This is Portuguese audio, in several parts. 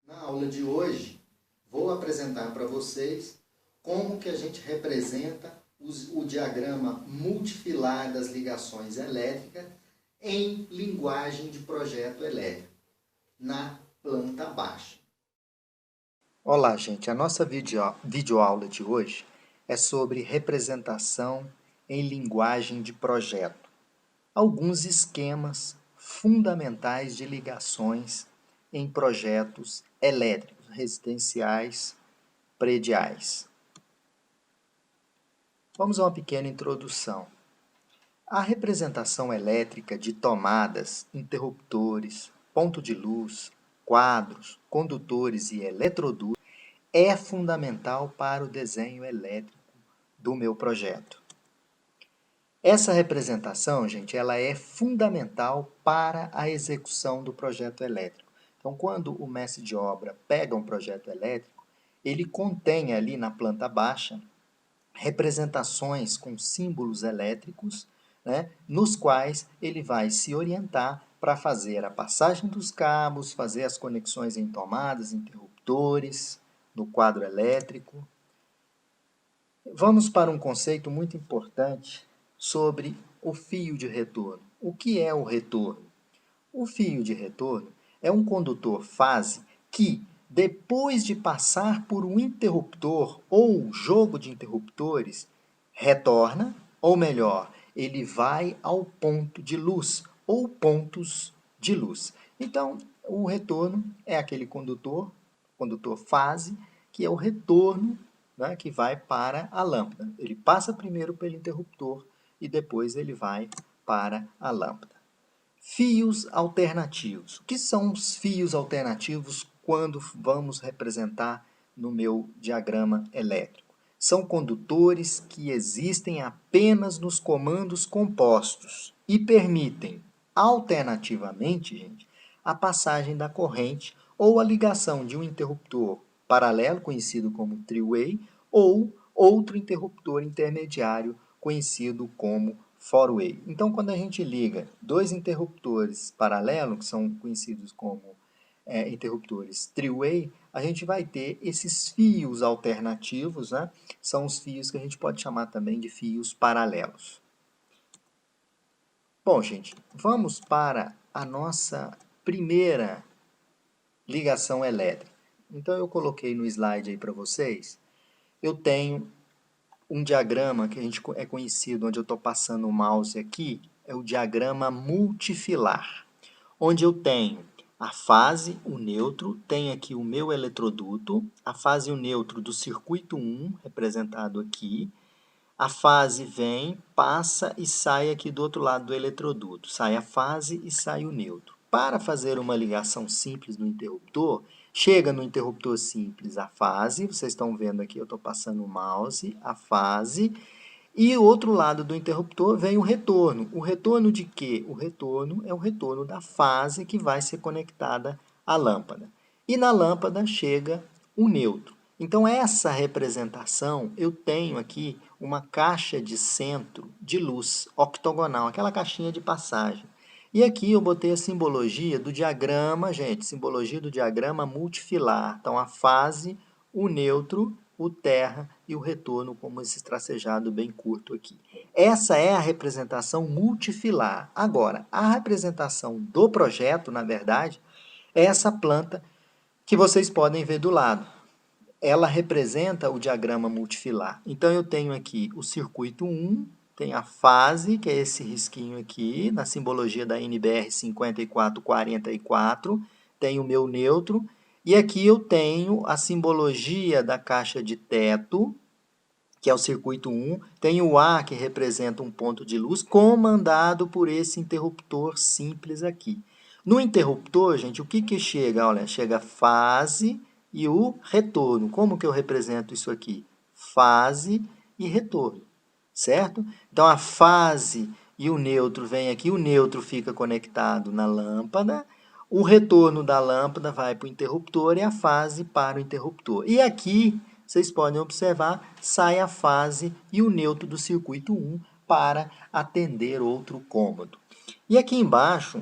Na aula de hoje, vou apresentar para vocês como que a gente representa o diagrama multifilar das ligações elétricas em linguagem de projeto elétrico, na planta baixa. Olá, gente. A nossa videoaula de hoje é sobre representação em linguagem de projeto. Alguns esquemas fundamentais de ligações em projetos elétricos, residenciais, prediais. Vamos a uma pequena introdução. A representação elétrica de tomadas, interruptores, ponto de luz, quadros, condutores e eletrodutos é fundamental para o desenho elétrico do meu projeto. Essa representação, gente, ela é fundamental para a execução do projeto elétrico. Então, quando o mestre de obra pega um projeto elétrico, ele contém ali na planta baixa representações com símbolos elétricos, né, nos quais ele vai se orientar para fazer a passagem dos cabos, fazer as conexões em tomadas, interruptores, no quadro elétrico. Vamos para um conceito muito importante sobre o fio de retorno. O que é o retorno? O fio de retorno é um condutor fase que, depois de passar por um interruptor ou jogo de interruptores, retorna, ou melhor, ele vai ao ponto de luz ou pontos de luz. Então, o retorno é aquele condutor fase, que é o retorno, né, que vai para a lâmpada. Ele passa primeiro pelo interruptor e depois ele vai para a lâmpada. Fios alternativos. O que são os fios alternativos quando vamos representar no meu diagrama elétrico? São condutores que existem apenas nos comandos compostos e permitem, alternativamente, gente, a passagem da corrente ou a ligação de um interruptor paralelo, conhecido como three-way, ou outro interruptor intermediário, conhecido como four-way. Então, quando a gente liga dois interruptores paralelos, que são conhecidos como interruptores three-way, a gente vai ter esses fios alternativos, né? São os fios que a gente pode chamar também de fios paralelos. Bom, gente, vamos para a nossa primeira ligação elétrica. Então, eu coloquei no slide aí para vocês, eu tenho um diagrama que a gente é conhecido, onde eu estou passando o mouse aqui, é o diagrama multifilar, onde eu tenho a fase, o neutro, tenho aqui o meu eletroduto, a fase e o neutro do circuito 1, representado aqui, a fase vem, passa e sai aqui do outro lado do eletroduto, sai a fase e sai o neutro. Para fazer uma ligação simples no interruptor, chega no interruptor simples a fase, vocês estão vendo aqui, eu estou passando o mouse, a fase, e o outro lado do interruptor vem o retorno. O retorno de quê? O retorno é o retorno da fase que vai ser conectada à lâmpada. E na lâmpada chega o neutro. Então, essa representação, eu tenho aqui uma caixa de centro de luz octogonal, aquela caixinha de passagem. E aqui eu botei a simbologia do diagrama, gente, simbologia do diagrama multifilar. Então, a fase, o neutro, o terra e o retorno, como esse tracejado bem curto aqui. Essa é a representação multifilar. Agora, a representação do projeto, na verdade, é essa planta que vocês podem ver do lado. Ela representa o diagrama multifilar. Então, eu tenho aqui o circuito 1, tem a fase, que é esse risquinho aqui, na simbologia da NBR 5444, tem o meu neutro, e aqui eu tenho a simbologia da caixa de teto, que é o circuito 1, tem o A, que representa um ponto de luz, comandado por esse interruptor simples aqui. No interruptor, gente, o que que chega? Olha, chega a fase e o retorno. Como que eu represento isso aqui? Fase e retorno, certo? Então, a fase e o neutro vem aqui, o neutro fica conectado na lâmpada, o retorno da lâmpada vai para o interruptor e a fase para o interruptor. E aqui, vocês podem observar, sai a fase e o neutro do circuito 1 para atender outro cômodo. E aqui embaixo,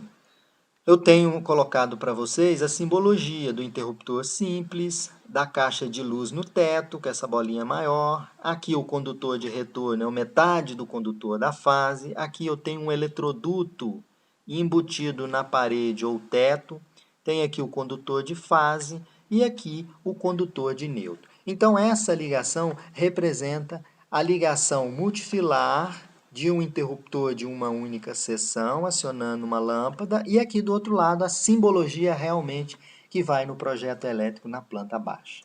eu tenho colocado para vocês a simbologia do interruptor simples, da caixa de luz no teto, que é essa bolinha maior. Aqui o condutor de retorno é metade do condutor da fase. Aqui eu tenho um eletroduto embutido na parede ou teto. Tem aqui o condutor de fase e aqui o condutor de neutro. Então, essa ligação representa a ligação multifilar de um interruptor de uma única seção, acionando uma lâmpada, e aqui do outro lado a simbologia realmente que vai no projeto elétrico na planta baixa.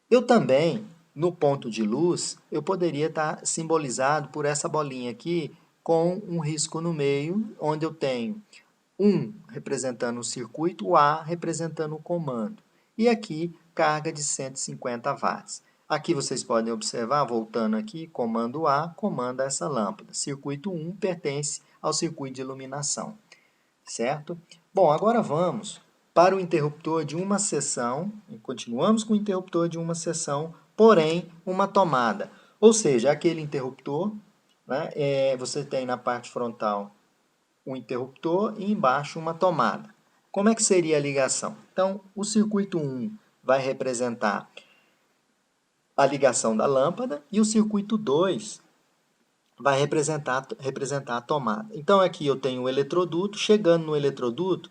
Eu também, no ponto de luz, eu poderia estar simbolizado por essa bolinha aqui com um risco no meio, onde eu tenho um representando o circuito A, representando o comando. E aqui, carga de 150 watts. Aqui vocês podem observar, voltando aqui, comando A comanda essa lâmpada. Circuito 1 pertence ao circuito de iluminação, certo? Bom, agora vamos para o interruptor de uma seção. Continuamos com o interruptor de uma seção, porém uma tomada. Ou seja, aquele interruptor, né, você tem na parte frontal um interruptor e embaixo uma tomada. Como é que seria a ligação? Então, o circuito 1 vai representar a ligação da lâmpada e o circuito 2 vai representar a tomada. Então, aqui eu tenho o eletroduto. Chegando no eletroduto,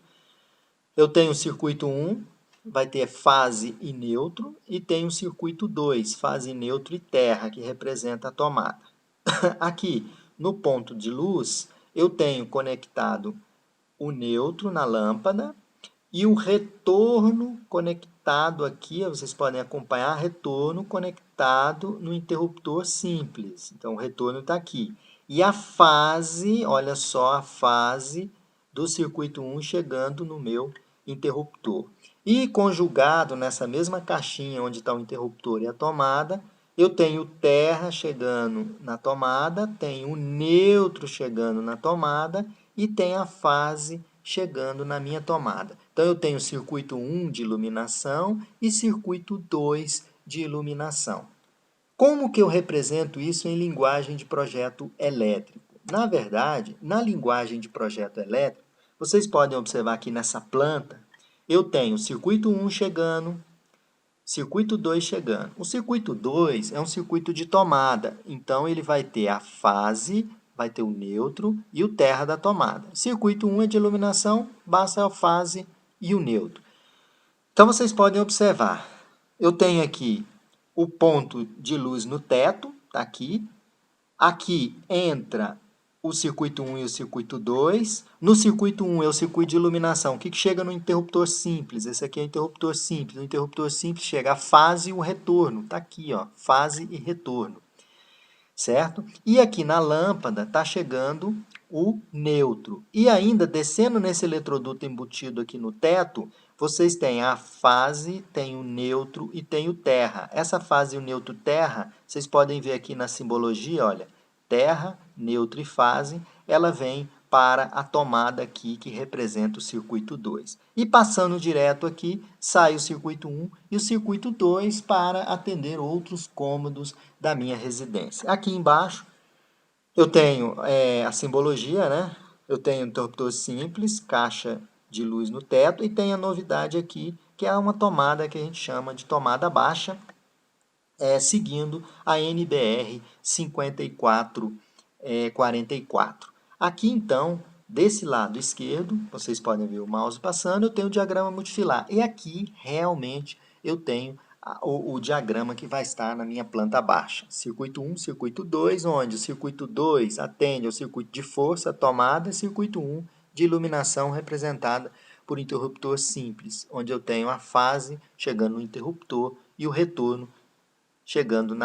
eu tenho o circuito 1, vai ter fase e neutro, e tem o circuito 2, fase, neutro e terra, que representa a tomada. Aqui, no ponto de luz, eu tenho conectado o neutro na lâmpada e o retorno conectado aqui, vocês podem acompanhar, retorno conectado no interruptor simples. Então, o retorno está aqui. E a fase, olha só a fase do circuito 1 chegando no meu interruptor. E conjugado nessa mesma caixinha onde está o interruptor e a tomada, eu tenho terra chegando na tomada, tenho o neutro chegando na tomada e tem a fase chegando na minha tomada. Então, eu tenho circuito 1 de iluminação e circuito 2 de iluminação. Como que eu represento isso em linguagem de projeto elétrico? Na verdade, na linguagem de projeto elétrico, vocês podem observar aqui nessa planta, eu tenho circuito 1 chegando, circuito 2 chegando. O circuito 2 é um circuito de tomada, então ele vai ter a fase, vai ter o neutro e o terra da tomada. Circuito 1 é de iluminação, basta a fase e o neutro. Então, vocês podem observar, eu tenho aqui o ponto de luz no teto, está aqui. Aqui entra o circuito 1 e o circuito 2. No circuito 1 é o circuito de iluminação. O que chega no interruptor simples? Esse aqui é o interruptor simples. No interruptor simples chega a fase e o retorno. Está aqui, ó, fase e retorno. Certo? E aqui na lâmpada está chegando o neutro. E ainda, descendo nesse eletroduto embutido aqui no teto, vocês têm a fase, tem o neutro e tem o terra. Essa fase e o neutro terra, vocês podem ver aqui na simbologia, olha, terra, neutro e fase, ela vem para a tomada aqui que representa o circuito 2. E passando direto aqui, sai o circuito 1 e o circuito 2 para atender outros cômodos da minha residência. Aqui embaixo eu tenho a simbologia, né? Eu tenho um interruptor simples, caixa de luz no teto, e tem a novidade aqui, que é uma tomada que a gente chama de tomada baixa, seguindo a NBR 5444. Aqui, então, desse lado esquerdo, vocês podem ver o mouse passando, eu tenho o diagrama multifilar. E aqui, realmente, eu tenho o diagrama que vai estar na minha planta baixa. Circuito 1, circuito 2, onde o circuito 2 atende ao circuito de força, tomada, e circuito 1 de iluminação representada por interruptor simples, onde eu tenho a fase chegando no interruptor e o retorno chegando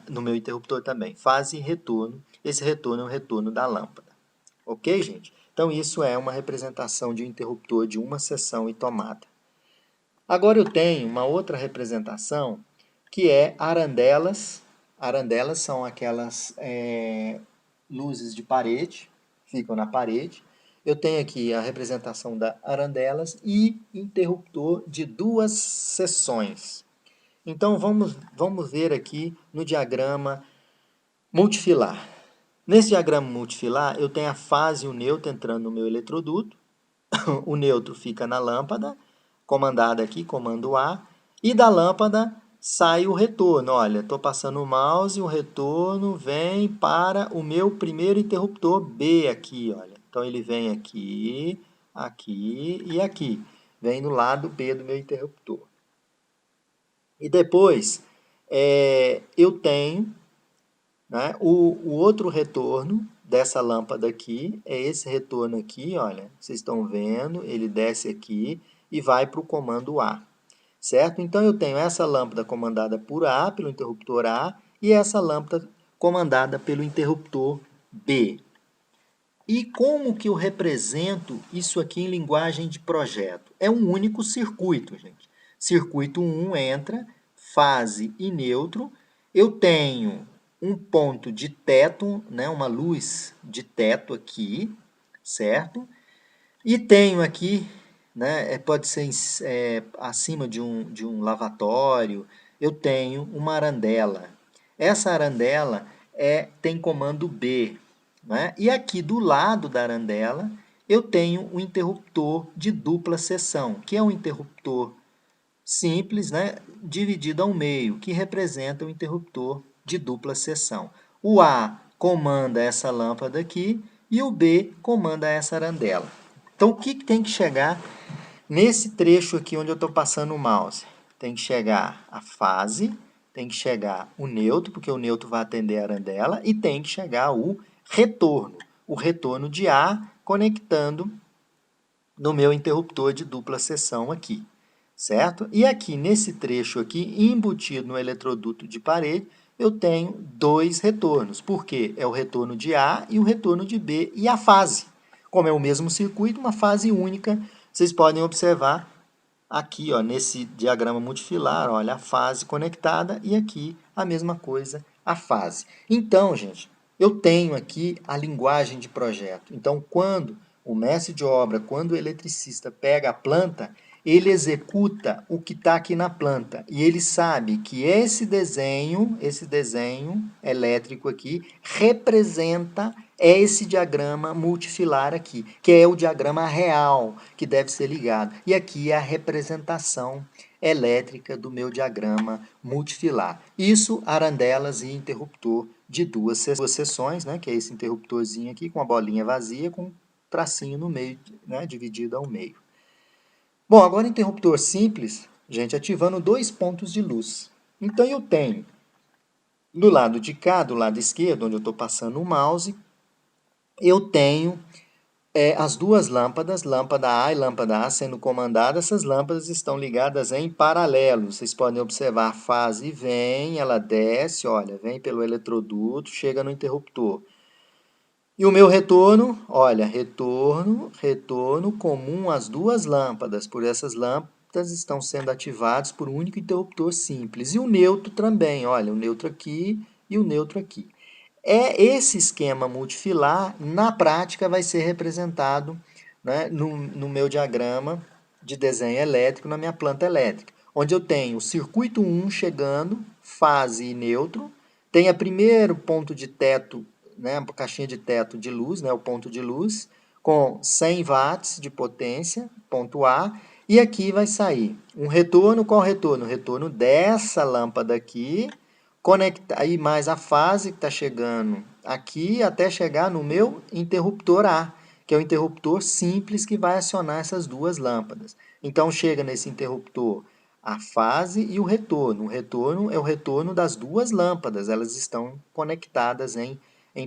no meu interruptor também. Fase e retorno. Esse retorno é o retorno da lâmpada. Ok, gente? Então, isso é uma representação de um interruptor de uma seção e tomada. Agora eu tenho uma outra representação que é arandelas. Arandelas são aquelas luzes de parede, ficam na parede. Eu tenho aqui a representação da arandelas e interruptor de duas seções. Então, vamos ver aqui no diagrama multifilar. Nesse diagrama multifilar, eu tenho a fase e o neutro entrando no meu eletroduto. O neutro fica na lâmpada, comandado aqui, comando A, e da lâmpada sai o retorno. Olha, estou passando o mouse e o retorno vem para o meu primeiro interruptor B aqui, olha. Então, ele vem aqui, aqui e aqui. Vem no lado B do meu interruptor. E depois, eu tenho, né, o outro retorno dessa lâmpada aqui, é esse retorno aqui, olha, vocês estão vendo, ele desce aqui e vai para o comando A, certo? Então, eu tenho essa lâmpada comandada por A, pelo interruptor A, e essa lâmpada comandada pelo interruptor B. E como que eu represento isso aqui em linguagem de projeto? É um único circuito, gente. Circuito 1 entra, fase e neutro. Eu tenho um ponto de teto, né, uma luz de teto aqui, certo? E tenho aqui, né, pode ser acima de um lavatório, eu tenho uma arandela. Essa arandela tem comando B, né? E aqui do lado da arandela, eu tenho um interruptor de dupla seção, que é um interruptor simples, né, dividido ao meio, que representa o interruptor de dupla seção. O A comanda essa lâmpada aqui e o B comanda essa arandela. Então, o que tem que chegar nesse trecho aqui onde eu estou passando o mouse? Tem que chegar a fase, tem que chegar o neutro, porque o neutro vai atender a arandela, e tem que chegar o retorno de A conectando no meu interruptor de dupla seção aqui, certo? E aqui, nesse trecho aqui, embutido no eletroduto de parede, eu tenho dois retornos. Por quê? É o retorno de A e o retorno de B e a fase. Como é o mesmo circuito, uma fase única, vocês podem observar aqui, ó, nesse diagrama multifilar, olha, a fase conectada e aqui a mesma coisa, a fase. Então, gente, eu tenho aqui a linguagem de projeto. Então, quando o mestre de obra, quando o eletricista pega a planta, ele executa o que está aqui na planta. E ele sabe que esse desenho elétrico aqui, representa esse diagrama multifilar aqui, que é o diagrama real que deve ser ligado. E aqui é a representação elétrica do meu diagrama multifilar. Isso, arandelas e interruptor de duas seções, né, que é esse interruptorzinho aqui com a bolinha vazia com um tracinho no meio, né, dividido ao meio. Bom, agora interruptor simples, gente, ativando dois pontos de luz. Então, eu tenho do lado de cá, do lado esquerdo, onde eu estou passando o mouse, eu tenho as duas lâmpadas, lâmpada A e lâmpada A, sendo comandadas. Essas lâmpadas estão ligadas em paralelo. Vocês podem observar a fase vem, ela desce, olha, vem pelo eletroduto, chega no interruptor. E o meu retorno, olha, retorno comum às duas lâmpadas. Por essas lâmpadas estão sendo ativados por um único interruptor simples. E o neutro também, olha, o neutro aqui e o neutro aqui. Esse esquema multifilar, na prática, vai ser representado, né, no meu diagrama de desenho elétrico, na minha planta elétrica, onde eu tenho o circuito 1 chegando, fase e neutro, tem a primeiro ponto de teto, né, a caixinha de teto de luz, né, o ponto de luz, com 100 watts de potência, ponto A, e aqui vai sair um retorno. Qual retorno? O retorno dessa lâmpada aqui, conectar aí mais a fase que está chegando aqui até chegar no meu interruptor A, que é o interruptor simples que vai acionar essas duas lâmpadas. Então, chega nesse interruptor a fase e o retorno. O retorno é o retorno das duas lâmpadas, elas estão conectadas em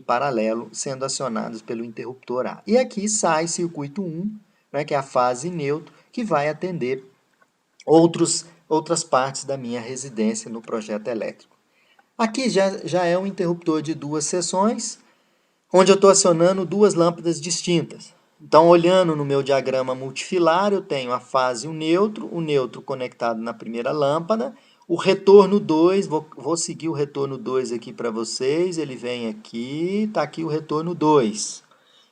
paralelo, sendo acionadas pelo interruptor A. E aqui sai circuito 1, né, que é a fase neutro, que vai atender outras partes da minha residência no projeto elétrico. Aqui já é um interruptor de duas seções, onde eu estou acionando duas lâmpadas distintas. Então, olhando no meu diagrama multifilar, eu tenho a fase e o neutro conectado na primeira lâmpada, o retorno 2, vou seguir o retorno 2 aqui para vocês, ele vem aqui, está aqui o retorno 2.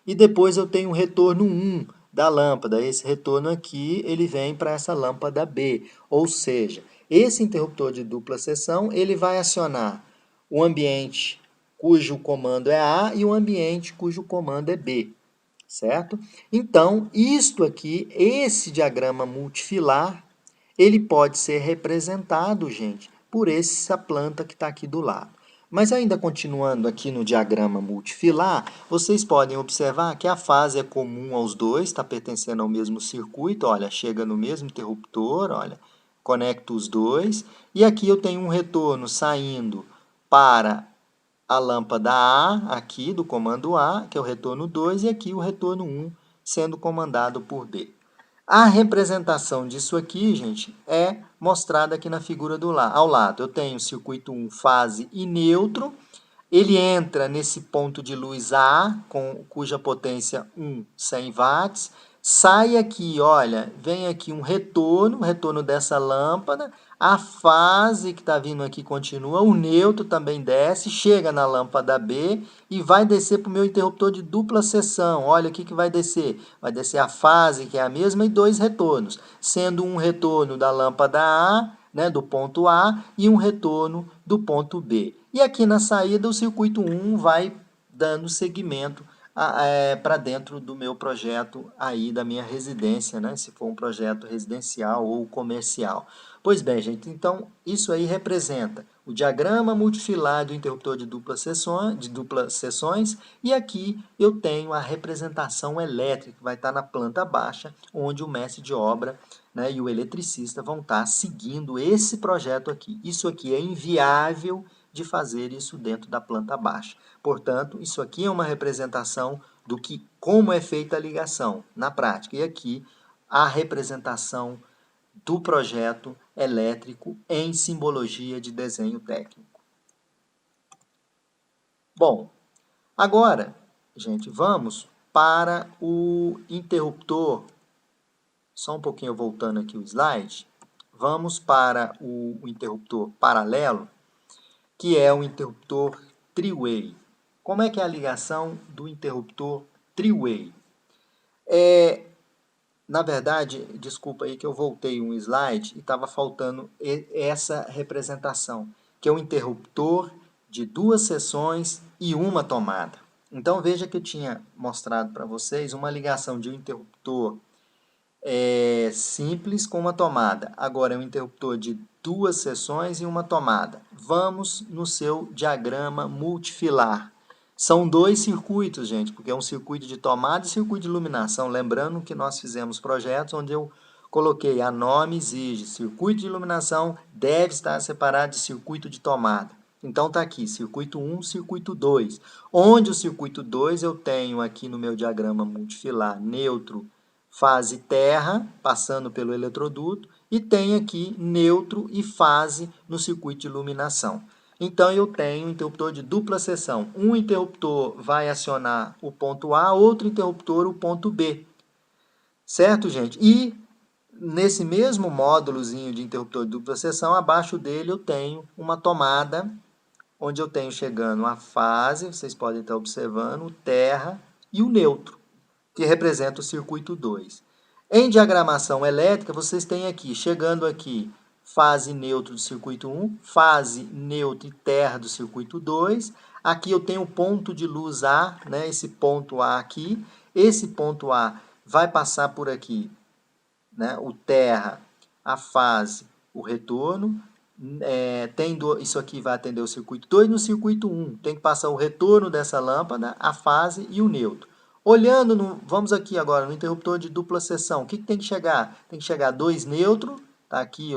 E depois eu tenho o retorno 1 da lâmpada, esse retorno aqui, ele vem para essa lâmpada B, ou seja, esse interruptor de dupla seção, ele vai acionar o ambiente cujo comando é A, e um ambiente cujo comando é B, certo? Então, isto aqui, esse diagrama multifilar, ele pode ser representado, gente, por essa planta que está aqui do lado. Mas ainda continuando aqui no diagrama multifilar, vocês podem observar que a fase é comum aos dois, está pertencendo ao mesmo circuito, olha, chega no mesmo interruptor, olha, conecto os dois, e aqui eu tenho um retorno saindo para a lâmpada A, aqui do comando A, que é o retorno 2, e aqui o retorno 1, sendo comandado por B. A representação disso aqui, gente, é mostrada aqui na figura ao lado. Eu tenho o circuito 1, fase e neutro. Ele entra nesse ponto de luz A, cuja potência 100 watts. Sai aqui, olha, vem aqui um retorno dessa lâmpada. A fase que está vindo aqui continua, o neutro também desce, chega na lâmpada B e vai descer para o meu interruptor de dupla seção. Olha o que vai descer. Vai descer a fase, que é a mesma, e dois retornos, sendo um retorno da lâmpada A, né, do ponto A, e um retorno do ponto B. E aqui na saída, o circuito 1 vai dando segmento para dentro do meu projeto aí, da minha residência, né? Se for um projeto residencial ou comercial. Pois bem, gente, então isso aí representa o diagrama multifilar do interruptor de duplas seções, e aqui eu tenho a representação elétrica, que vai estar na planta baixa, onde o mestre de obra, né, e o eletricista vão estar seguindo esse projeto aqui. Isso aqui é inviável de fazer isso dentro da planta baixa. Portanto, isso aqui é uma representação do que, como é feita a ligação na prática. E aqui a representação do projeto elétrico em simbologia de desenho técnico. Bom, agora, gente, vamos para o interruptor. Só um pouquinho voltando aqui o slide. Vamos para o interruptor paralelo, que é o interruptor three-way. Como é que é a ligação do interruptor three-way? Na verdade, desculpa aí que eu voltei um slide e estava faltando essa representação, que é o interruptor de duas seções e uma tomada. Então, veja que eu tinha mostrado para vocês uma ligação de um interruptor simples com uma tomada. Agora é um interruptor de duas seções e uma tomada. Vamos no seu diagrama multifilar. São dois circuitos, gente, porque é um circuito de tomada e circuito de iluminação. Lembrando que nós fizemos projetos onde eu coloquei a norma exige circuito de iluminação deve estar separado de circuito de tomada. Então está aqui, circuito 1, circuito 2. Onde o circuito 2 eu tenho aqui no meu diagrama multifilar neutro, fase terra, passando pelo eletroduto, e tem aqui neutro e fase no circuito de iluminação. Então, eu tenho um interruptor de dupla seção. Um interruptor vai acionar o ponto A, outro interruptor o ponto B. Certo, gente? E nesse mesmo módulozinho de interruptor de dupla seção, abaixo dele eu tenho uma tomada, onde eu tenho chegando a fase, vocês podem estar observando, o terra e o neutro, que representa o circuito 2. Em diagramação elétrica, vocês têm aqui, chegando aqui, fase neutro do circuito 1, fase neutra e terra do circuito 2. Aqui eu tenho o ponto de luz A, né, esse ponto A aqui. Esse ponto A vai passar por aqui, né, o terra, a fase, o retorno. Isso aqui vai atender o circuito 2. No circuito 1, tem que passar o retorno dessa lâmpada, a fase e o neutro. Olhando, vamos aqui agora no interruptor de dupla seção, o que tem que chegar? Tem que chegar dois neutros, tá aqui,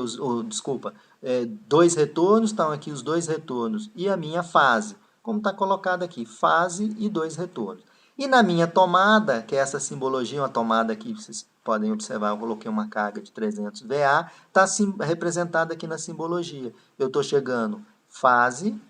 dois retornos, estão aqui os dois retornos, e a minha fase, como está colocado aqui, fase e dois retornos. E na minha tomada, que é essa simbologia, uma tomada aqui, vocês podem observar, eu coloquei uma carga de 300 VA, está representada aqui na simbologia. Eu estou chegando fase,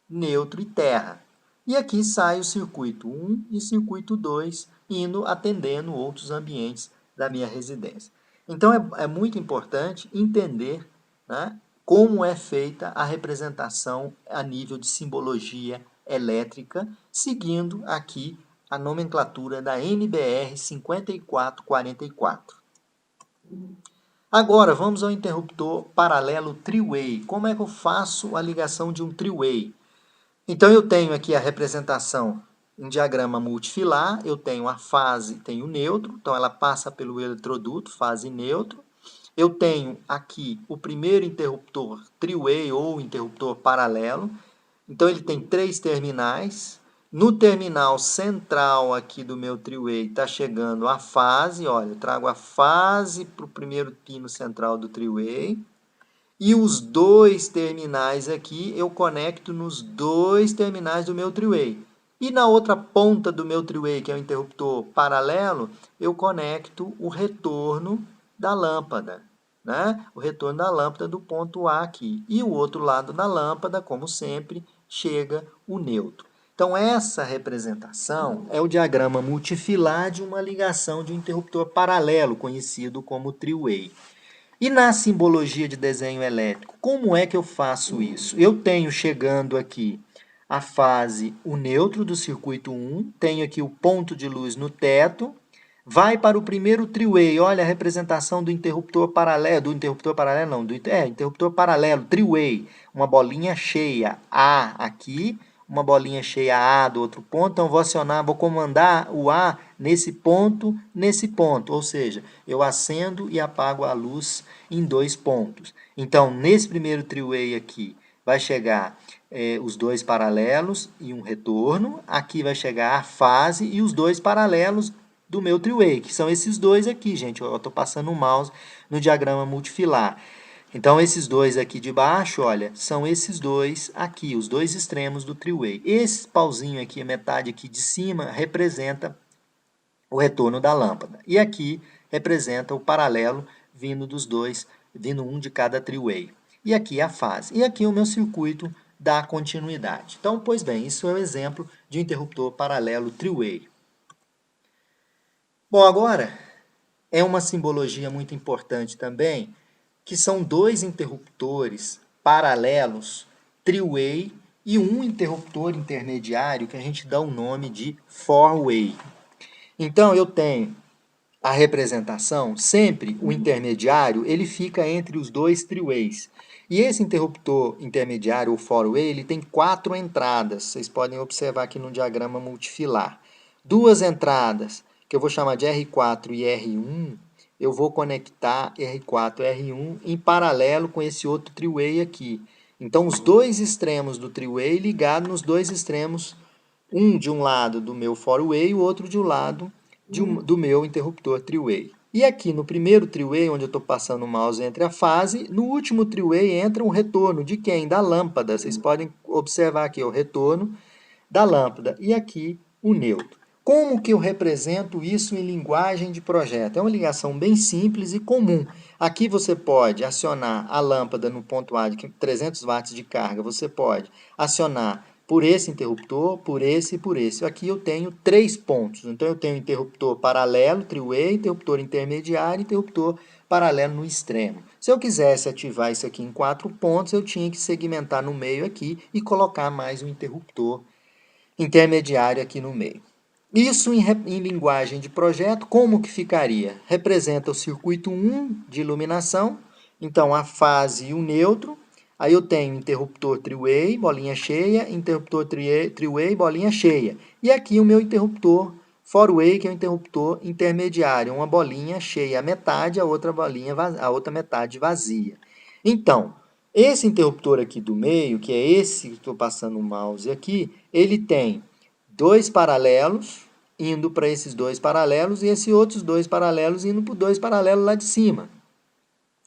neutro e terra. E aqui sai o circuito 1 e circuito 2, indo atendendo outros ambientes da minha residência. Então, é muito importante entender, né, como é feita a representação a nível de simbologia elétrica, seguindo aqui a nomenclatura da NBR 5444. Agora, vamos ao interruptor paralelo three-way. Como é que eu faço a ligação de um three-way? Então, eu tenho aqui a representação em diagrama multifilar, eu tenho a fase, tenho o neutro, então ela passa pelo eletroduto, fase neutro. Eu tenho aqui o primeiro interruptor three-way ou interruptor paralelo. Então, ele tem 3 terminais. No terminal central aqui do meu three-way está chegando a fase. Olha, eu trago a fase para o primeiro pino central do three-way. E os 2 terminais aqui eu conecto nos 2 terminais do meu three-way. E na outra ponta do meu three-way, que é o interruptor paralelo, eu conecto o retorno da lâmpada, né? O retorno da lâmpada do ponto A aqui. E o outro lado da lâmpada, como sempre, chega o neutro. Então, essa representação é o diagrama multifilar de uma ligação de um interruptor paralelo, conhecido como three-way. E na simbologia de desenho elétrico, como é que eu faço isso? Eu tenho chegando aqui a fase, o neutro do circuito 1, tenho aqui o ponto de luz no teto, vai para o primeiro three-way, olha a representação do interruptor paralelo, interruptor paralelo, three-way, uma bolinha cheia A aqui, uma bolinha cheia A do outro ponto, então vou comandar o A nesse ponto, ou seja, eu acendo e apago a luz em 2 pontos. Então, nesse primeiro three-way aqui, vai chegar os 2 paralelos e um retorno, aqui vai chegar a fase e os 2 paralelos do meu three-way, que são esses 2 aqui, gente, eu estou passando o mouse no diagrama multifilar. Então, esses 2 aqui de baixo, olha, são esses 2 aqui, os 2 extremos do three-way. Esse pauzinho aqui, a metade aqui de cima, representa o retorno da lâmpada. E aqui representa o paralelo vindo dos 2, vindo um de cada three-way. E aqui a fase. E aqui o meu circuito da continuidade. Então, pois bem, isso é um exemplo de um interruptor paralelo three-way. Bom, agora é uma simbologia muito importante também, que são 2 interruptores paralelos, three-way, e um interruptor intermediário que a gente dá o nome de four-way. Então, eu tenho a representação, sempre o intermediário, ele fica entre os 2 three-ways. E esse interruptor intermediário, ou four-way, ele tem 4 entradas. Vocês podem observar aqui no diagrama multifilar. 2 entradas, que eu vou chamar de R4 e R1, eu vou conectar R4 e R1 em paralelo com esse outro three-way aqui. Então, os 2 extremos do three-way ligados nos 2 extremos, um de um lado do meu four-way e o outro de um lado do meu interruptor three-way. E aqui no primeiro three-way, onde eu estou passando o mouse entre a fase, no último three-way entra um retorno de quem? Da lâmpada. Vocês podem observar aqui o retorno da lâmpada. E aqui o neutro. Como que eu represento isso em linguagem de projeto? É uma ligação bem simples e comum. Aqui você pode acionar a lâmpada no ponto A de 300 watts de carga. Você pode acionar por esse interruptor, por esse e por esse. Aqui eu tenho 3 pontos. Então, eu tenho interruptor paralelo, three-way, interruptor intermediário e interruptor paralelo no extremo. Se eu quisesse ativar isso aqui em 4 pontos, eu tinha que segmentar no meio aqui e colocar mais um interruptor intermediário aqui no meio. Isso em linguagem de projeto, como que ficaria? Representa o circuito 1 de iluminação, então a fase e o neutro. Aí eu tenho interruptor three-way, bolinha cheia, interruptor three-way, bolinha cheia. E aqui o meu interruptor four-way, que é o interruptor intermediário, uma bolinha cheia a metade, a outra metade vazia. Então, esse interruptor aqui do meio, que é esse que estou passando o mouse aqui, ele tem 2 paralelos indo para esses 2 paralelos e esses outros 2 paralelos indo para 2 paralelos lá de cima.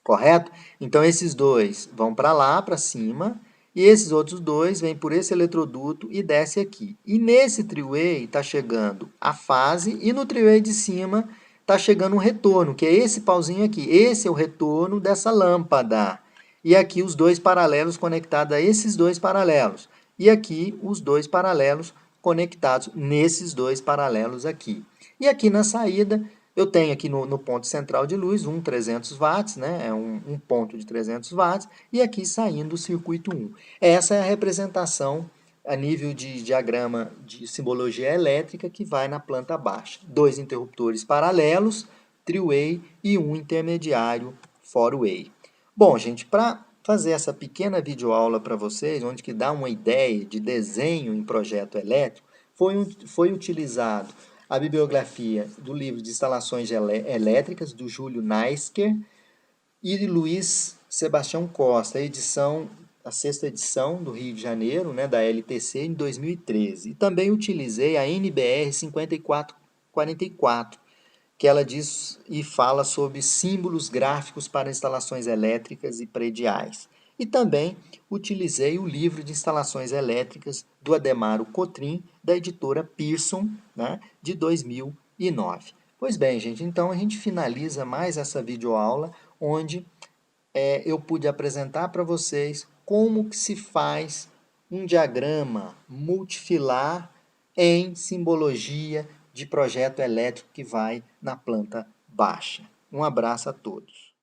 Correto? Então, esses 2 vão para lá, para cima, e esses outros 2 vêm por esse eletroduto e desce aqui. E nesse three-way está chegando a fase, e no three-way de cima está chegando um retorno, que é esse pauzinho aqui. Esse é o retorno dessa lâmpada. E aqui os 2 paralelos conectados a esses 2 paralelos. E aqui os 2 paralelos conectados nesses 2 paralelos aqui. E aqui na saída, eu tenho aqui no ponto central de luz, 300 watts, né? É um ponto de 300 watts, e aqui saindo o circuito 1. Essa é a representação a nível de diagrama de simbologia elétrica que vai na planta baixa. 2 interruptores paralelos, three-way, e um intermediário, four-way. Bom, gente, para fazer essa pequena videoaula para vocês, onde que dá uma ideia de desenho em projeto elétrico. Foi utilizado a bibliografia do livro de instalações elétricas, do Júlio Naisker e de Luiz Sebastião Costa, a sexta edição do Rio de Janeiro, né, da LTC, em 2013. E também utilizei a NBR 5444, que ela diz e fala sobre símbolos gráficos para instalações elétricas e prediais. E também utilizei o livro de instalações elétricas do Ademaro Cotrim, da editora Pearson, né, de 2009. Pois bem, gente, então a gente finaliza mais essa videoaula, onde eu pude apresentar para vocês como que se faz um diagrama multifilar em simbologia de projeto elétrico que vai na planta baixa. Um abraço a todos.